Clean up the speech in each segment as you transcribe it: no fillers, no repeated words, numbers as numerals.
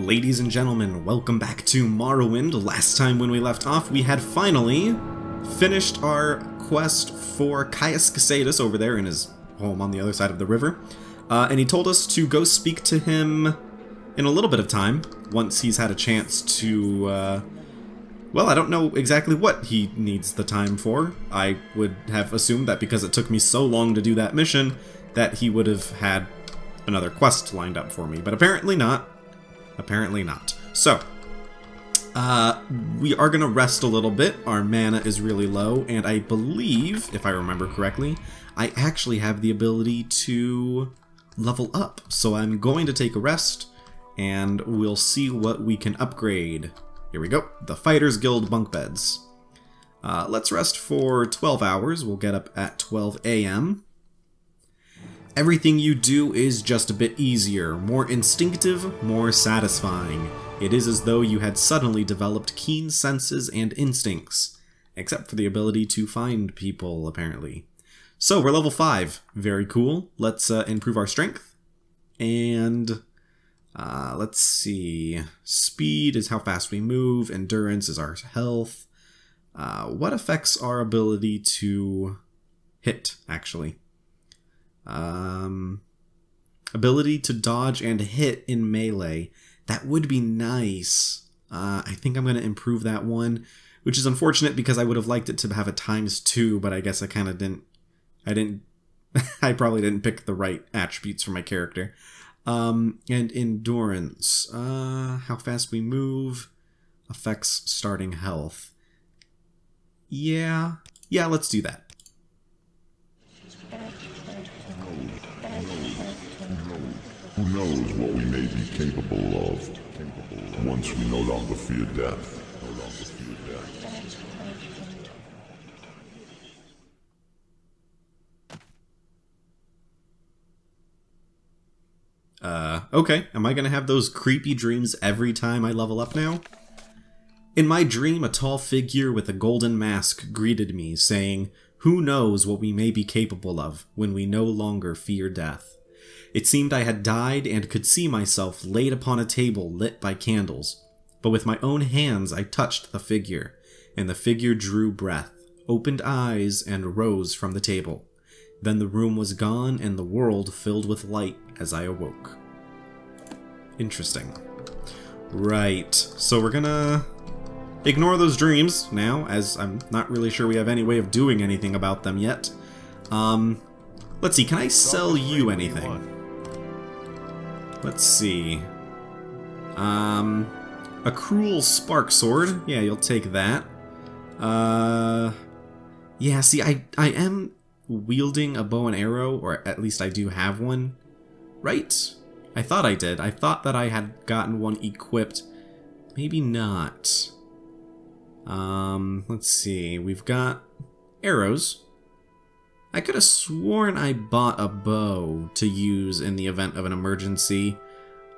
Ladies and gentlemen, welcome back to Morrowind. Last time when we left off, we had finally finished our quest for Caius Casadus over there in his home on the other side of the river. And he told us to go speak to him in a little bit of time, once he's had a chance to, well, I don't know exactly what he needs the time for. I would have assumed that because it took me so long to do that mission, that he would have had another quest lined up for me, but apparently not. Apparently not. So, we are going to rest a little bit. Our mana is really low, and I believe, if I remember correctly, I actually have the ability to level up. So I'm going to take a rest, and we'll see what we can upgrade. Here we go. The Fighters Guild bunk beds. Let's rest for 12 hours. We'll get up at 12 a.m. Everything you do is just a bit easier, more instinctive, more satisfying. It is as though you had suddenly developed keen senses and instincts, except for the ability to find people, apparently. So, we're level 5. Very cool. Let's improve our strength. And, let's see. Speed is how fast we move. Endurance is our health. What affects our ability to hit, actually? Ability to dodge and hit in melee. That would be nice. I think I'm going to improve that one, which is unfortunate because I would have liked it to have a ×2, but I guess I kind of didn't. I probably didn't pick the right attributes for my character. And endurance. How fast we move affects starting health. Yeah, let's do that. Who knows what we may be capable of once we no longer fear death. Okay. Am I gonna have those creepy dreams every time I level up now? In my dream, a tall figure with a golden mask greeted me, saying, "Who knows what we may be capable of when we no longer fear death." It seemed I had died and could see myself laid upon a table lit by candles. But with my own hands I touched the figure, and the figure drew breath, opened eyes, and rose from the table. Then the room was gone and the world filled with light as I awoke. Interesting. Right, so we're gonna ignore those dreams now, as I'm not really sure we have any way of doing anything about them yet. Let's see, can I sell you anything? Let's see. A cruel spark sword. Yeah, you'll take that. Yeah, see, I am wielding a bow and arrow, or at least I do have one. Right? I thought I did. I thought that I had gotten one equipped. Maybe not. Let's see. We've got arrows. I could have sworn I bought a bow to use in the event of an emergency.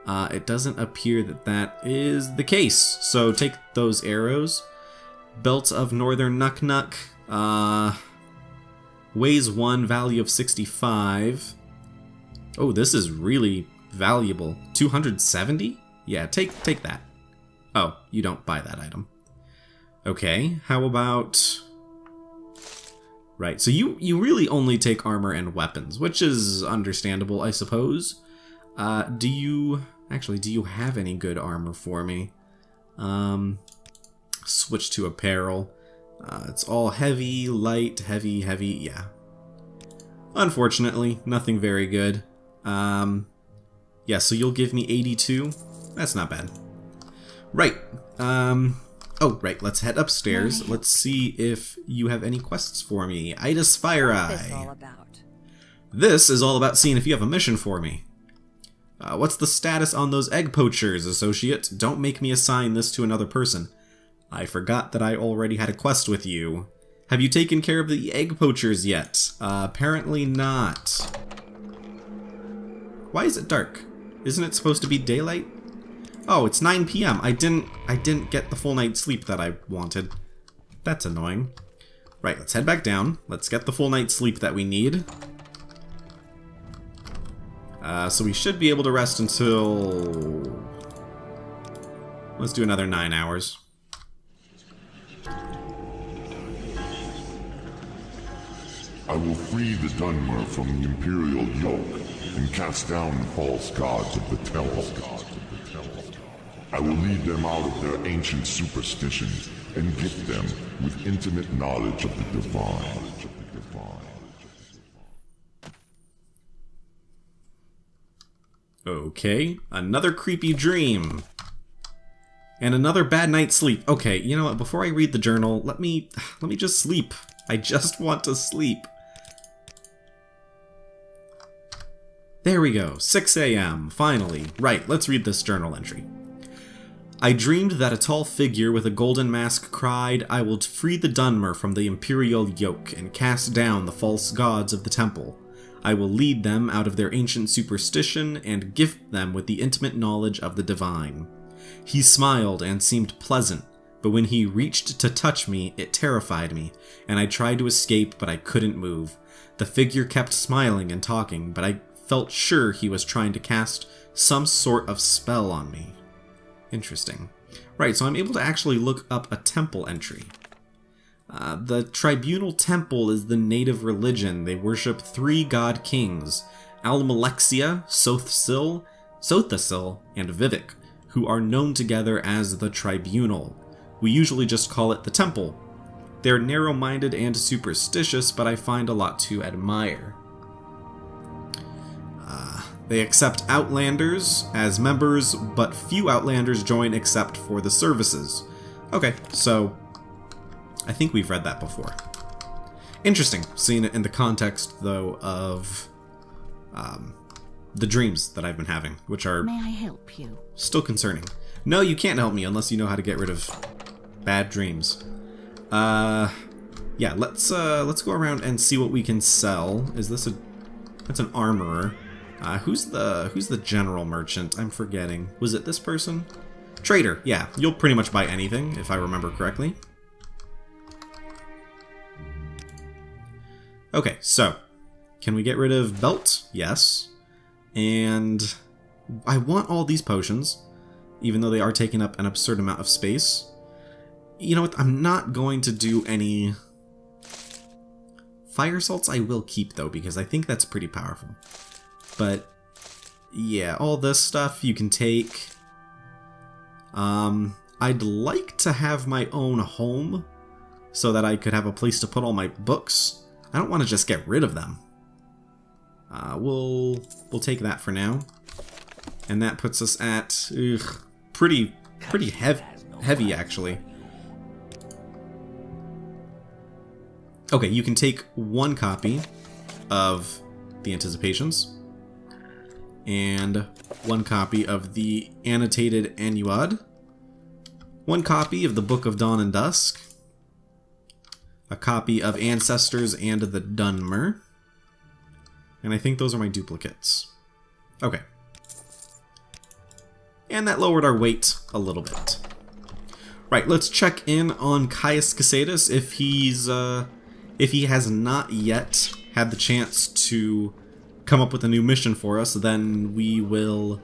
It doesn't appear that that is the case, so take those arrows. Belt of Northern Nuck. Weighs 1, value of 65. Oh, this is really valuable. 270? Yeah, take that. Oh, you don't buy that item. Okay, how about... Right, so you really only take armor and weapons, which is understandable, I suppose. Do you have any good armor for me? Switch to apparel. It's all heavy, light, heavy, yeah. Unfortunately, nothing very good. Yeah, so you'll give me 82? That's not bad. Right, oh, right, let's head upstairs. Let's see if you have any quests for me. Itis Fire Eye. What's this all about? This is all about seeing if you have a mission for me. What's the status on those egg poachers, associate? Don't make me assign this to another person. I forgot that I already had a quest with you. Have you taken care of the egg poachers yet? Apparently not. Why is it dark? Isn't it supposed to be daylight? Oh, it's 9 p.m. I didn't get the full night's sleep that I wanted. That's annoying. Right, let's head back down. Let's get the full night's sleep that we need. So we should be able to rest until Let's do another 9 hours. I will free the Dunmer from the Imperial yoke and cast down the false gods of the temple. I will lead them out of their ancient superstitions and gift them with intimate knowledge of the divine. Okay, another creepy dream. And another bad night's sleep. Okay, you know what, before I read the journal, let me just sleep. I just want to sleep. There we go, 6 a.m., finally. Right, let's read this journal entry. I dreamed that a tall figure with a golden mask cried, "I will free the Dunmer from the Imperial yoke and cast down the false gods of the temple. I will lead them out of their ancient superstition and gift them with the intimate knowledge of the divine." He smiled and seemed pleasant, but when he reached to touch me, it terrified me, and I tried to escape, but I couldn't move. The figure kept smiling and talking, but I felt sure he was trying to cast some sort of spell on me. Interesting. Right, so I'm able to actually look up a temple entry. The Tribunal Temple is the native religion. They worship 3 god kings, Almalexia, Sothsil, and Vivek, who are known together as the Tribunal. We usually just call it the Temple. They're narrow-minded and superstitious, but I find a lot to admire. They accept Outlanders as members, but few Outlanders join except for the services. Okay, so I think we've read that before. Interesting, seeing it in the context, though, of the dreams that I've been having, which are May I help you? Still concerning. No, you can't help me unless you know how to get rid of bad dreams. Yeah, let's go around and see what we can sell. Is this a... That's an armorer. Who's the general merchant? I'm forgetting. Was it this person? Trader, yeah. You'll pretty much buy anything, if I remember correctly. Okay, so, can we get rid of belt? Yes. And I want all these potions, even though they are taking up an absurd amount of space. You know what, I'm not going to do any... Fire salts I will keep, though, because I think that's pretty powerful. But, yeah, all this stuff you can take. I'd like to have my own home, so that I could have a place to put all my books. I don't want to just get rid of them. We'll take that for now. And that puts us at pretty heavy, actually. Okay, you can take 1 copy of the Anticipations, and 1 copy of the Annotated Annuad, 1 copy of the Book of Dawn and Dusk, a copy of Ancestors and the Dunmer, and I think those are my duplicates. Okay. And that lowered our weight a little bit. Right, let's check in on Caius Casadus if he has not yet had the chance to come up with a new mission for us. Then we will...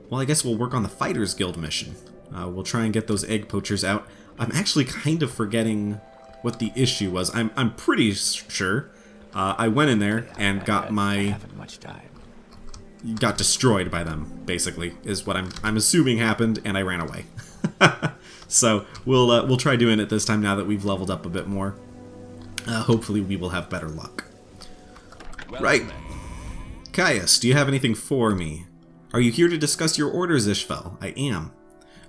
Well, I guess we'll work on the Fighters Guild mission. We'll try and get those egg poachers out. I'm actually kind of forgetting what the issue was. I'm pretty sure I went in there and got got destroyed by them, basically, is what I'm assuming happened, and I ran away. So we'll try doing it this time now that we've leveled up a bit more. Hopefully we will have better luck. Right. Caius, do you have anything for me? Are you here to discuss your orders, Ishvel? I am.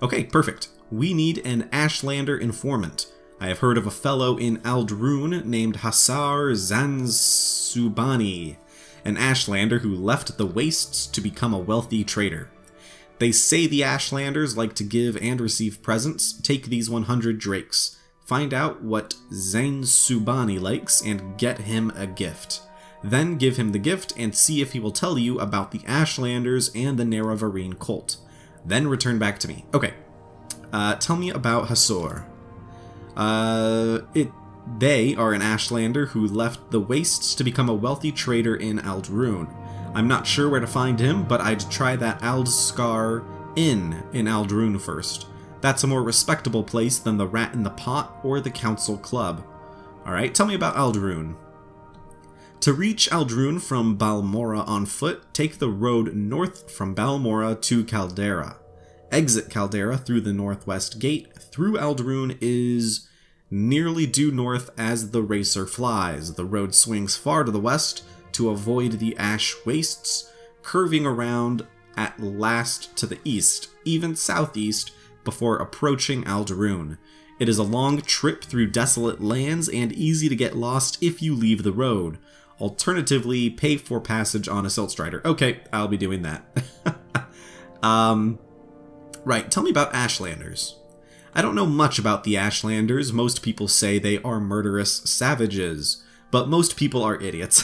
Okay, perfect. We need an Ashlander informant. I have heard of a fellow in Aldrune named Hassar Zansubani, an Ashlander who left the Wastes to become a wealthy trader. They say the Ashlanders like to give and receive presents. Take these 100 drakes. Find out what Zansubani likes and get him a gift. Then give him the gift and see if he will tell you about the Ashlanders and the Neravarine cult. Then return back to me. Okay. Tell me about Hassor. They are an Ashlander who left the Wastes to become a wealthy trader in Aldrune. I'm not sure where to find him, but I'd try that Aldskar Inn in Aldrune first. That's a more respectable place than the Rat in the Pot or the Council Club. Alright, tell me about Ald'ruhn. To reach Ald'ruhn from Balmora on foot, take the road north from Balmora to Caldera. Exit Caldera through the northwest gate. Through Ald'ruhn is nearly due north as the racer flies. The road swings far to the west to avoid the ash wastes, curving around at last to the east, even southeast, before approaching Ald'ruhn. It is a long trip through desolate lands and easy to get lost if you leave the road. Alternatively, pay for passage on a Silt Strider. Okay, I'll be doing that. Right, tell me about Ashlanders. I don't know much about the Ashlanders. Most people say they are murderous savages, but most people are idiots.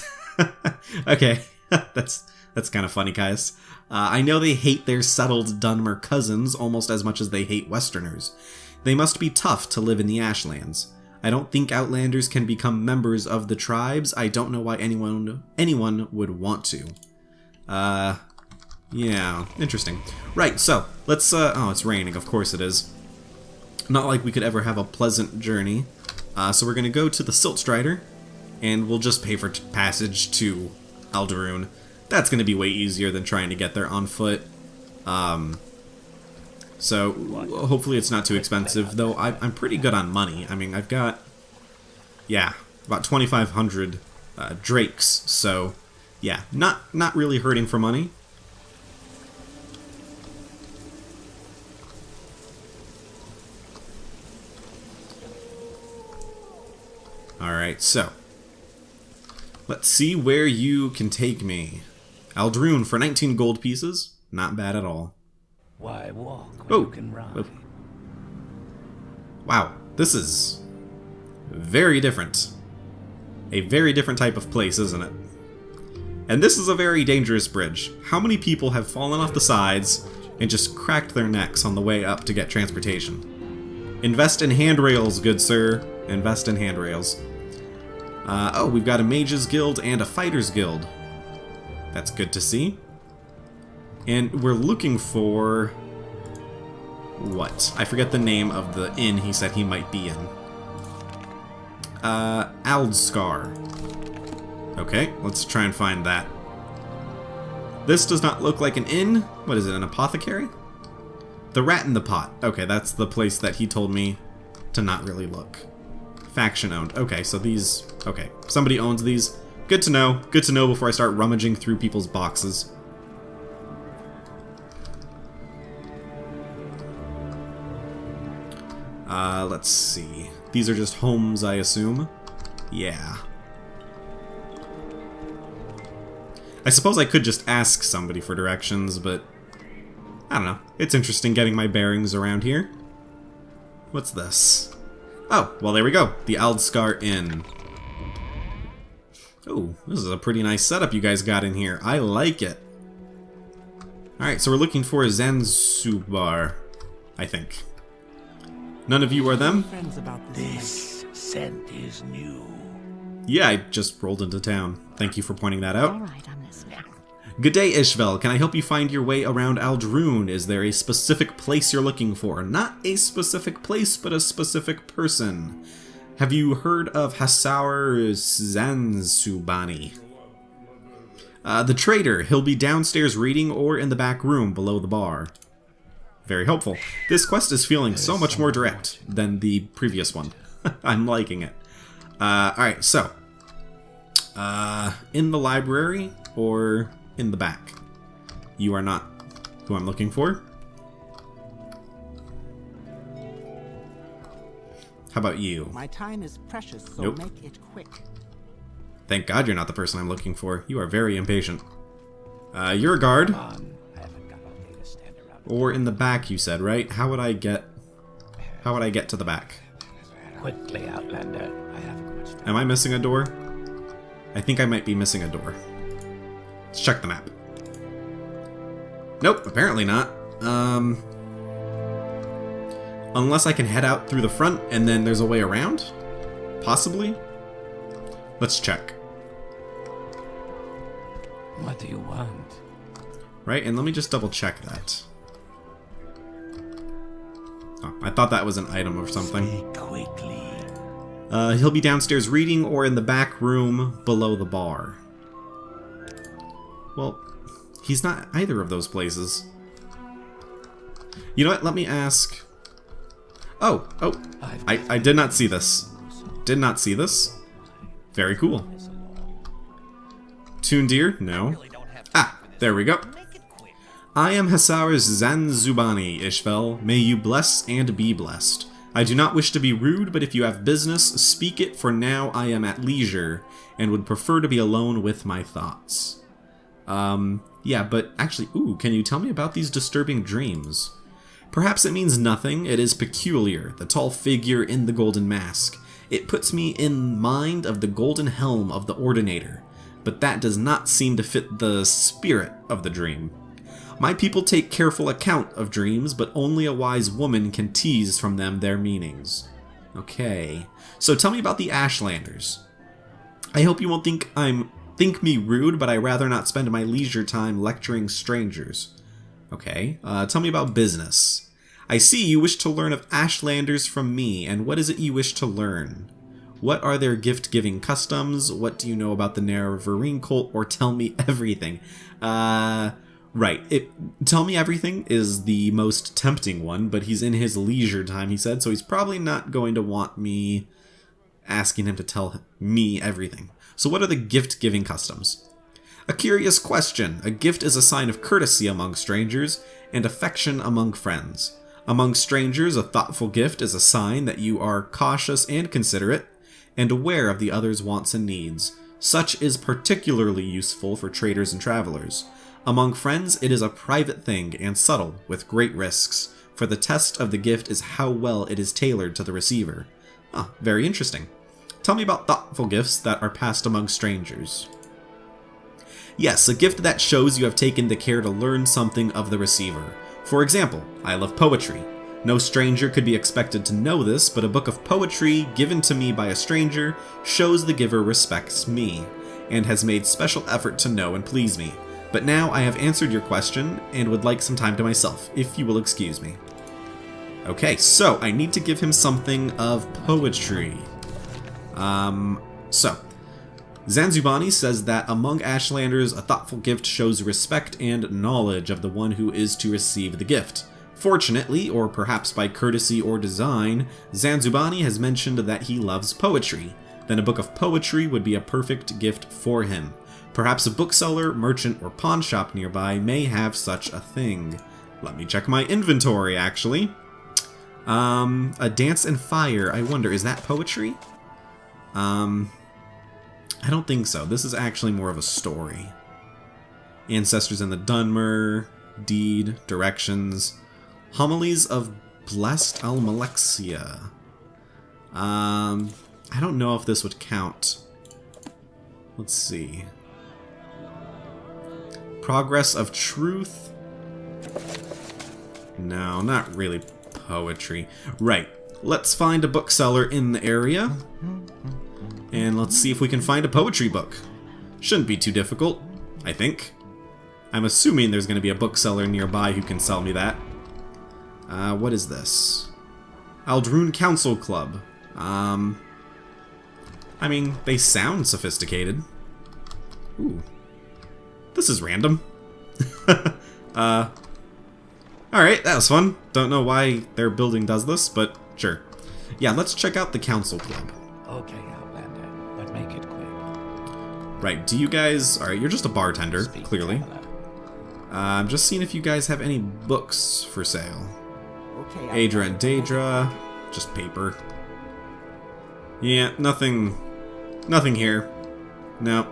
Okay, that's kind of funny, guys. I know they hate their settled Dunmer cousins almost as much as they hate Westerners. They must be tough to live in the Ashlands. I don't think Outlanders can become members of the tribes. I don't know why anyone would want to. Yeah, interesting. Right, so, let's, oh, it's raining, of course it is. Not like we could ever have a pleasant journey. So we're gonna go to the Silt Strider, and we'll just pay for passage to Ald'ruhn. That's gonna be way easier than trying to get there on foot. So, hopefully it's not too expensive, though I'm pretty good on money. I mean, I've got, yeah, about 2,500 drakes, so, yeah, not really hurting for money. Alright, so, let's see where you can take me. Ald'ruhn for 19 gold pieces, not bad at all. Why walk when you can ride? Oh. Wow, this is very different. A very different type of place, isn't it? And this is a very dangerous bridge. How many people have fallen off the sides and just cracked their necks on the way up to get transportation? Invest in handrails, good sir. Invest in handrails. Oh, we've got a Mage's Guild and a Fighter's Guild. That's good to see. And we're looking for... what? I forget the name of the inn he said he might be in. Aldscar. Okay, let's try and find that. This does not look like an inn. What is it, an apothecary? The Rat in the Pot. Okay, that's the place that he told me to not really look. Faction owned. Okay, so these... okay, somebody owns these. Good to know. Good to know before I start rummaging through people's boxes. Let's see. These are just homes, I assume. Yeah. I suppose I could just ask somebody for directions, but... I don't know. It's interesting getting my bearings around here. What's this? Oh, well there we go. The Aldscar Inn. Oh, this is a pretty nice setup you guys got in here. I like it. Alright, so we're looking for a Zanzubar, I think. None of you are them? This scent is new. Yeah, I just rolled into town. Thank you for pointing that out. All right, I'm listening. Good day, Ishvel. Can I help you find your way around Ald'ruhn? Is there a specific place you're looking for? Not a specific place, but a specific person. Have you heard of Hassar Zanzubani? The trader. He'll be downstairs reading or in the back room below the bar. Very helpful. This quest is feeling so much more direct than the previous one. I'm liking it. Alright, so. In the library or in the back? You are not who I'm looking for. How about you? My time is precious, so Nope. make it quick. Thank God you're not the person I'm looking for. You are very impatient. You're a guard. I haven't got all day to stand around. Or in the back, you said, right? How would I get to the back? Quickly, Outlander. I haven't much time. Am I missing a door? I think I might be missing a door. Let's check the map. Nope, apparently not. Unless I can head out through the front and then there's a way around? Possibly? Let's check. What do you want? Right, and let me just double check that. Oh, I thought that was an item or something. Speak quickly. He'll be downstairs reading or in the back room below the bar. Well, he's not either of those places. You know what? Let me ask. Oh, I did not see this. Did not see this. Very cool. Toondir? No. Ah, there we go. I am Hasar's Zanzubani, Ishvel. May you bless and be blessed. I do not wish to be rude, but if you have business, speak it, for now I am at leisure, and would prefer to be alone with my thoughts. Yeah, but actually, ooh, can you tell me about these disturbing dreams? Perhaps it means nothing, it is peculiar, the tall figure in the golden mask. It puts me in mind of the golden helm of the Ordinator, but that does not seem to fit the spirit of the dream. My people take careful account of dreams, but only a wise woman can tease from them their meanings. Okay, so tell me about the Ashlanders. I hope you won't think me rude, but I rather not spend my leisure time lecturing strangers. Okay, tell me about business. I see you wish to learn of Ashlanders from me, and what is it you wish to learn? What are their gift-giving customs? What do you know about the Nerevarine cult? Or tell me everything. Right. Tell me everything is the most tempting one, but he's in his leisure time, he said, so he's probably not going to want me asking him to tell me everything. So what are the gift-giving customs? A curious question. A gift is a sign of courtesy among strangers and affection among friends. Among strangers, a thoughtful gift is a sign that you are cautious and considerate and aware of the other's wants and needs. Such is particularly useful for traders and travelers. Among friends, it is a private thing and subtle, with great risks, for the test of the gift is how well it is tailored to the receiver. Ah, very interesting. Tell me about thoughtful gifts that are passed among strangers. Yes, a gift that shows you have taken the care to learn something of the receiver. For example, I love poetry. No stranger could be expected to know this, but a book of poetry given to me by a stranger shows the giver respects me, and has made special effort to know and please me. But now I have answered your question, and would like some time to myself, if you will excuse me. Okay, so I need to give him something of poetry. Zanzubani says that among Ashlanders, a thoughtful gift shows respect and knowledge of the one who is to receive the gift. Fortunately, or perhaps by courtesy or design, Zanzubani has mentioned that he loves poetry. Then a book of poetry would be a perfect gift for him. Perhaps a bookseller, merchant, or pawn shop nearby may have such a thing. Let me check my inventory, actually. A Dance and Fire. I wonder, is that poetry? I don't think so. This is actually more of a story. Ancestors in the Dunmer, Deed, Directions, Homilies of Blessed Almalexia. I don't know if this would count. Let's see. Progress of Truth. No, not really poetry. Right. Let's find a bookseller in the area. And let's see if we can find a poetry book. Shouldn't be too difficult, I think. I'm assuming there's going to be a bookseller nearby who can sell me that. What is this? Aldrune Council Club. I mean, they sound sophisticated. Ooh. This is random. Alright, that was fun. Don't know why their building does this, but sure. Yeah, let's check out the Council Club. Okay, Outlander, but make it quick. Right, do you guys... Alright, you're just a bartender, Speak, clearly. traveler. I'm just seeing if you guys have any books for sale. Okay, Adra and Daedra, just paper. Yeah, nothing here. Nope.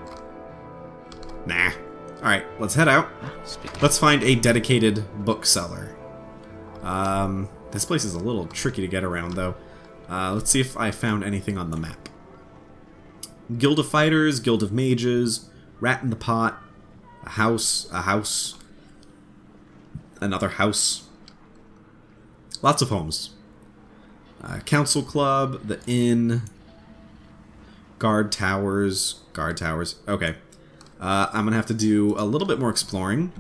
Nah. Alright, let's head out. Speak. Let's find a dedicated bookseller. This place is a little tricky to get around, though. Let's see if I found anything on the map. Guild of Fighters, Guild of Mages, Rat in the Pot, a house, another house. Lots of homes. Council Club, the Inn, Guard Towers. Okay. I'm gonna have to do a little bit more exploring.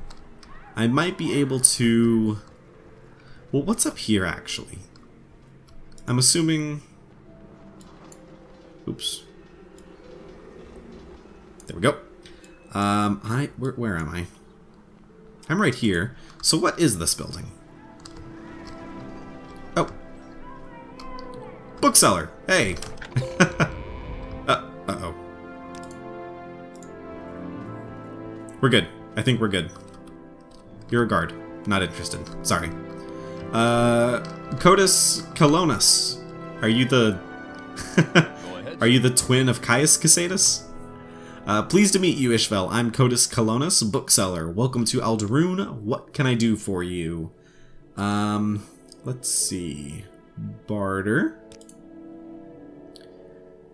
I might be able to... Well, what's up here, actually? I'm assuming... Oops. There we go. Where am I? I'm right here. So what is this building? Oh. Bookseller. Hey. Uh-oh. We're good. I think we're good. You're a guard. Not interested. Sorry. Codus Colonus. Are you the... Are you the twin of Caius Casadus? Pleased to meet you, Ishvel. I'm Codus Colonus, bookseller. Welcome to Aldaroon. What can I do for you? Let's see. Barter.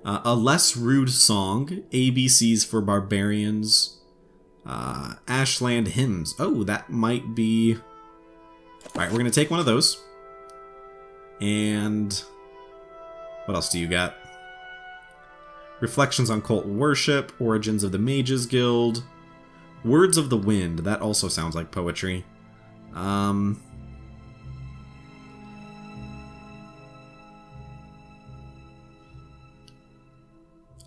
A less rude song. ABCs for barbarians. Ashland hymns. Oh, that might be... Alright, we're going to take one of those. And... What else do you got? Reflections on Cult Worship, Origins of the Mages Guild, Words of the Wind, that also sounds like poetry. A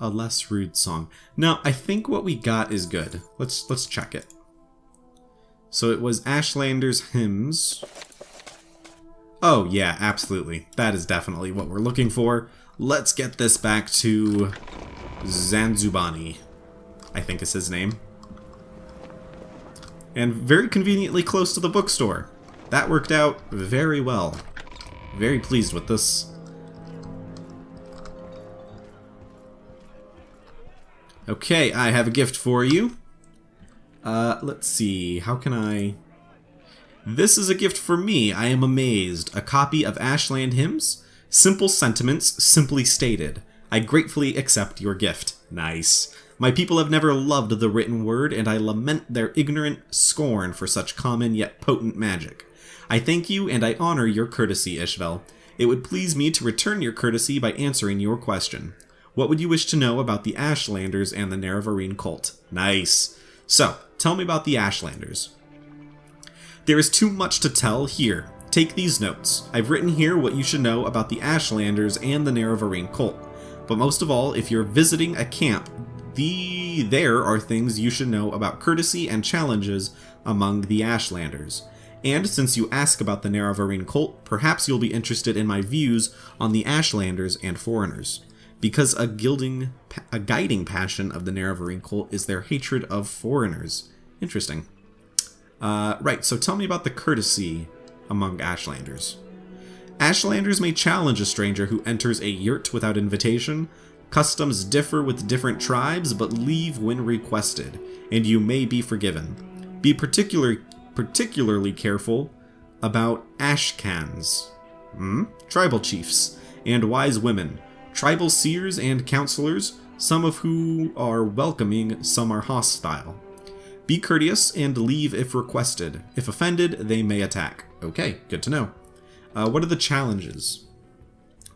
less rude song. No, I think what we got is good. Let's check it. So it was Ashlander's hymns. Oh yeah, absolutely. That is definitely what we're looking for. Let's get this back to Zanzubani, I think is his name. And very conveniently close to the bookstore. That worked out very well. Very pleased with this. Okay, I have a gift for you. Let's see, how can I... This is a gift for me, I am amazed. A copy of Ashland Hymns? Simple sentiments, simply stated. I gratefully accept your gift. Nice. My people have never loved the written word, and I lament their ignorant scorn for such common yet potent magic. I thank you, and I honor your courtesy, Ishvel. It would please me to return your courtesy by answering your question. What would you wish to know about the Ashlanders and the Nerevarine cult? Nice. So, tell me about the Ashlanders. There is too much to tell here. Take these notes. I've written here what you should know about the Ashlanders and the Nerevarine cult. But most of all, if you're visiting a camp, there are things you should know about courtesy and challenges among the Ashlanders. And since you ask about the Nerevarine cult, perhaps you'll be interested in my views on the Ashlanders and foreigners. Because a guiding passion of the Nerevarine cult is their hatred of foreigners. Interesting. Right, so tell me about the courtesy among Ashlanders. Ashlanders may challenge a stranger who enters a yurt without invitation. Customs differ with different tribes, but leave when requested, and you may be forgiven. Be particularly careful about Ashcans, tribal chiefs, and wise women, tribal seers and counselors, some of who are welcoming, some are hostile. Be courteous and leave if requested. If offended, they may attack. Okay, good to know. What are the challenges?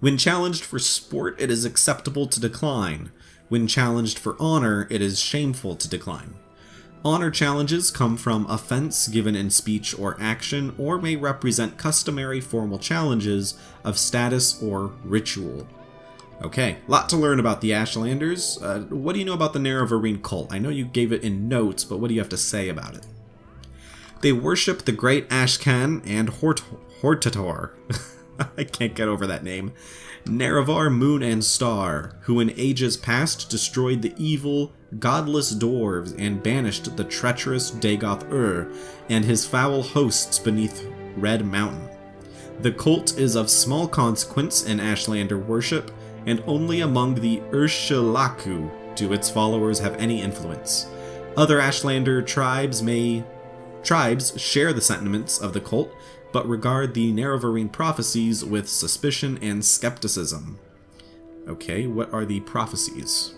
When challenged for sport, it is acceptable to decline. When challenged for honor, it is shameful to decline. Honor challenges come from offense given in speech or action, or may represent customary formal challenges of status or ritual. Okay, lot to learn about the Ashlanders. What do you know about the Nerevarine cult? I know you gave it in notes, but what do you have to say about it? They worship the great Ashcan and Hortator. I can't get over that name. Nerevar, Moon, and Star, who in ages past destroyed the evil, godless dwarves and banished the treacherous Dagoth and his foul hosts beneath Red Mountain. The cult is of small consequence in Ashlander worship, and only among the Urshilaku do its followers have any influence. Other Ashlander tribes share the sentiments of the cult, but regard the Nerevarine prophecies with suspicion and skepticism. Okay, what are the prophecies?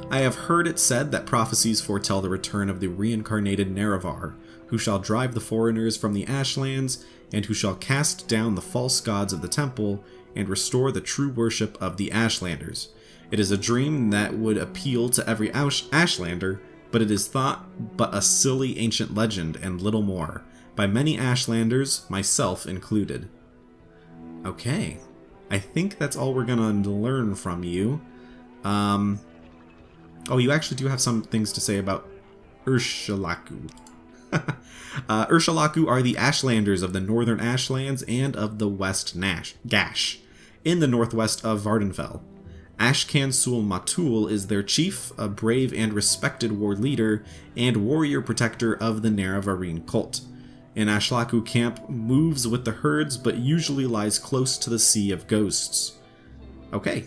I have heard it said that prophecies foretell the return of the reincarnated Nerevar, who shall drive the foreigners from the Ashlands, and who shall cast down the false gods of the temple, and restore the true worship of the Ashlanders. It is a dream that would appeal to every Ashlander, but it is thought but a silly ancient legend and little more, by many Ashlanders, myself included. Okay. I think that's all we're gonna learn from you. Oh, you actually do have some things to say about Urshalaku. Urshalaku are the Ashlanders of the Northern Ashlands and of the West Gash, in the northwest of Vardenfell. Ashkan Sul Matul is their chief, a brave and respected war leader, and warrior protector of the Naravareen cult. An Ashlaku camp moves with the herds, but usually lies close to the Sea of Ghosts. Okay.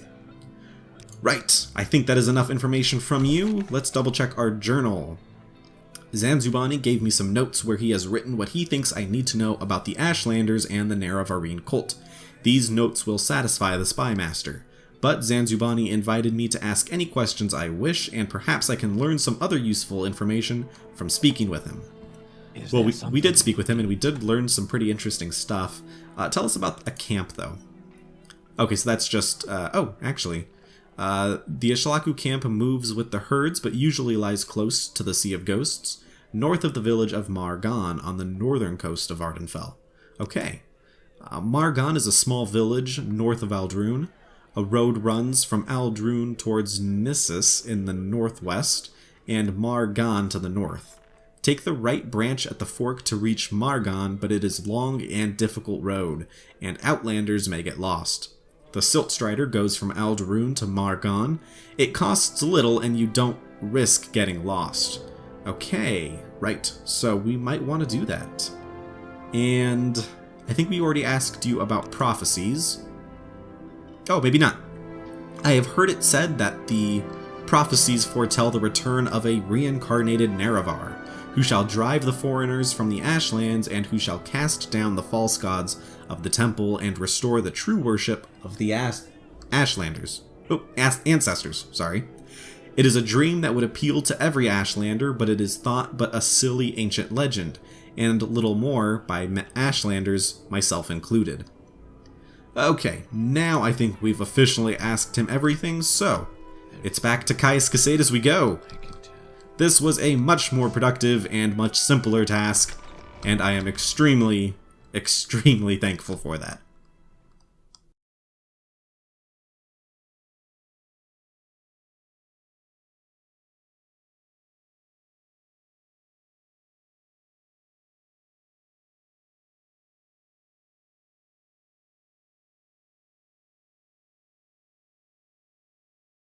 Right, I think that is enough information from you. Let's double check our journal. Zanzubani gave me some notes where he has written what he thinks I need to know about the Ashlanders and the Naravareen cult. These notes will satisfy the Spy Master. But Zanzubani invited me to ask any questions I wish, and perhaps I can learn some other useful information from speaking with him. Well, we did speak with him, and we did learn some pretty interesting stuff. Tell us about a camp, though. Okay, so that's just... the Ashlaku camp moves with the herds, but usually lies close to the Sea of Ghosts, north of the village of Margan on the northern coast of Ardenfell. Okay. Margan is a small village north of Aldrune. A road runs from Aldrune towards Nissus in the northwest, and Margan to the north. Take the right branch at the fork to reach Margan, but it is a long and difficult road, and outlanders may get lost. The Silt Strider goes from Aldrune to Margan. It costs little, and you don't risk getting lost. Okay, right, so we might want to do that. And I think we already asked you about prophecies. Oh, maybe not. I have heard it said that the prophecies foretell the return of a reincarnated Naravar, who shall drive the foreigners from the Ashlands and who shall cast down the false gods of the temple and restore the true worship of the Ashlanders. Ancestors, sorry. It is a dream that would appeal to every Ashlander, but it is thought but a silly ancient legend, and little more by Ashlanders, myself included. Okay, now I think we've officially asked him everything, so it's back to Caius Casade as we go. This was a much more productive and much simpler task, and I am extremely, extremely thankful for that.